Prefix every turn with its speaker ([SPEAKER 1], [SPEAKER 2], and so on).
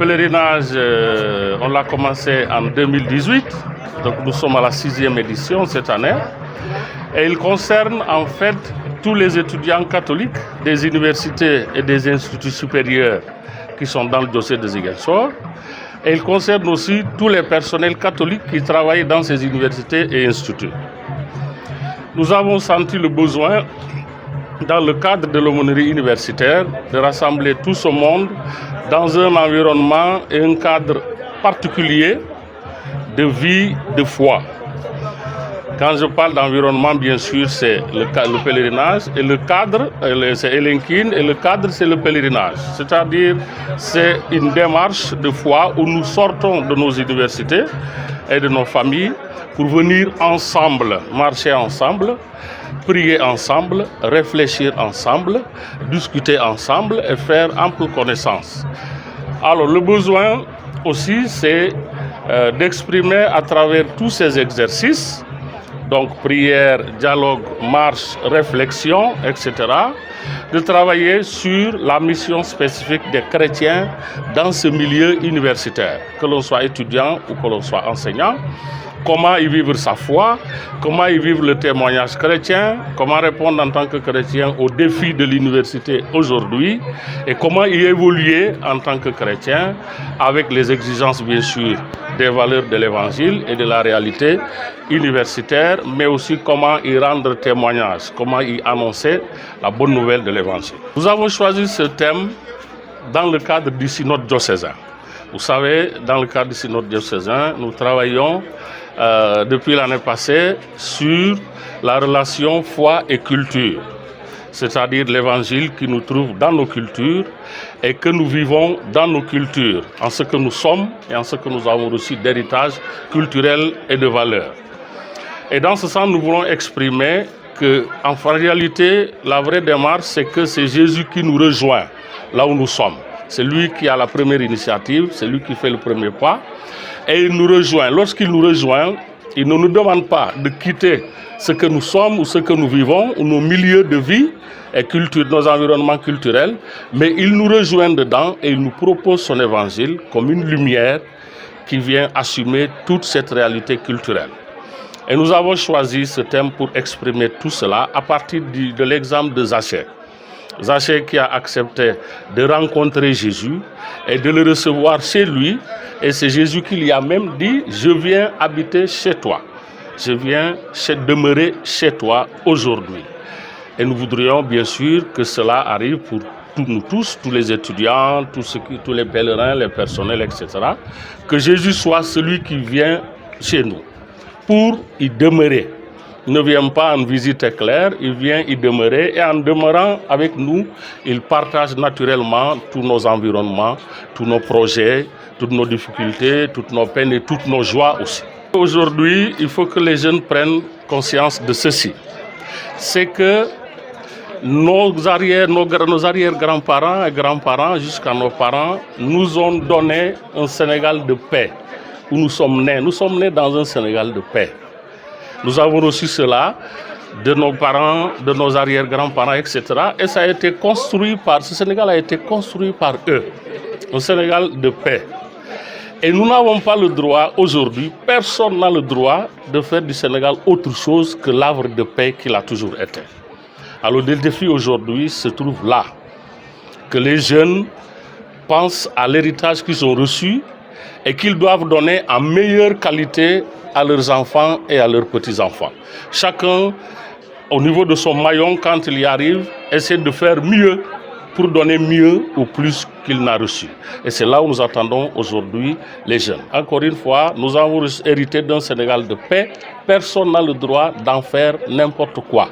[SPEAKER 1] pèlerinage, on l'a commencé en 2018, donc nous sommes à la 6e édition cette année. Et il concerne en fait tous les étudiants catholiques des universités et des instituts supérieurs qui sont dans le diocèse de Ziguinchor. Et il concerne aussi tous les personnels catholiques qui travaillent dans ces universités et instituts. Nous avons senti le besoin, dans le cadre de l'aumônerie universitaire, de rassembler tout ce monde dans un environnement et un cadre particulier de vie, de foi. Quand je parle d'environnement, bien sûr, c'est le pèlerinage, et le cadre, c'est Elinkine, et le cadre, c'est le pèlerinage. C'est-à-dire, c'est une démarche de foi où nous sortons de nos universités et de nos familles pour venir ensemble, marcher ensemble, prier ensemble, réfléchir ensemble, discuter ensemble et faire ample connaissance. Alors, le besoin aussi, c'est d'exprimer à travers tous ces exercices, donc prière, dialogue, marche, réflexion, etc., de travailler sur la mission spécifique des chrétiens dans ce milieu universitaire, que l'on soit étudiant ou que l'on soit enseignant. Comment y vivre sa foi, comment y vivre le témoignage chrétien, comment répondre en tant que chrétien aux défis de l'université aujourd'hui et comment y évoluer en tant que chrétien avec les exigences bien sûr des valeurs de l'évangile et de la réalité universitaire, mais aussi comment y rendre témoignage, comment y annoncer la bonne nouvelle de l'évangile. Nous avons choisi ce thème dans le cadre du synode diocésain. Vous savez, dans le cadre du synode diocésain, nous travaillons depuis l'année passée sur la relation foi et culture, c'est-à-dire l'évangile qui nous trouve dans nos cultures et que nous vivons dans nos cultures, en ce que nous sommes et en ce que nous avons reçu d'héritage culturel et de valeurs. Et dans ce sens, nous voulons exprimer qu'en réalité, la vraie démarche, c'est que c'est Jésus qui nous rejoint là où nous sommes. C'est lui qui a la première initiative, c'est lui qui fait le premier pas. Et il nous rejoint. Lorsqu'il nous rejoint, il ne nous demande pas de quitter ce que nous sommes ou ce que nous vivons, ou nos milieux de vie et nos environnements culturels, mais il nous rejoint dedans et il nous propose son évangile comme une lumière qui vient assumer toute cette réalité culturelle. Et nous avons choisi ce thème pour exprimer tout cela à partir de l'exemple de Zachée. Zachée qui a accepté de rencontrer Jésus et de le recevoir chez lui. Et c'est Jésus qui lui a même dit « Je viens habiter chez toi. Je viens demeurer chez toi aujourd'hui. » Et nous voudrions bien sûr que cela arrive pour nous tous, tous les étudiants, tous les pèlerins, les personnels, etc. Que Jésus soit celui qui vient chez nous pour y demeurer. Il ne vient pas en visite éclair, il vient y demeurer et en demeurant avec nous, il partage naturellement tous nos environnements, tous nos projets, toutes nos difficultés, toutes nos peines et toutes nos joies aussi. Aujourd'hui, il faut que les jeunes prennent conscience de ceci. C'est que nos arrière-grands-parents et grands-parents, jusqu'à nos parents, nous ont donné un Sénégal de paix, où nous sommes nés. Nous sommes nés dans un Sénégal de paix. Nous avons reçu cela de nos parents, de nos arrière-grands-parents, etc. Et ça a été construit ce Sénégal a été construit par eux. Un Sénégal de paix. Et nous n'avons pas le droit aujourd'hui, personne n'a le droit de faire du Sénégal autre chose que l'havre de paix qu'il a toujours été. Alors le défi aujourd'hui se trouve là. Que les jeunes pensent à l'héritage qu'ils ont reçu et qu'ils doivent donner en meilleure qualité à leurs enfants et à leurs petits-enfants. Chacun, au niveau de son maillon, quand il y arrive, essaie de faire mieux pour donner mieux ou plus qu'il n'a reçu. Et c'est là où nous attendons aujourd'hui les jeunes. Encore une fois, nous avons hérité d'un Sénégal de paix. Personne n'a le droit d'en faire n'importe quoi.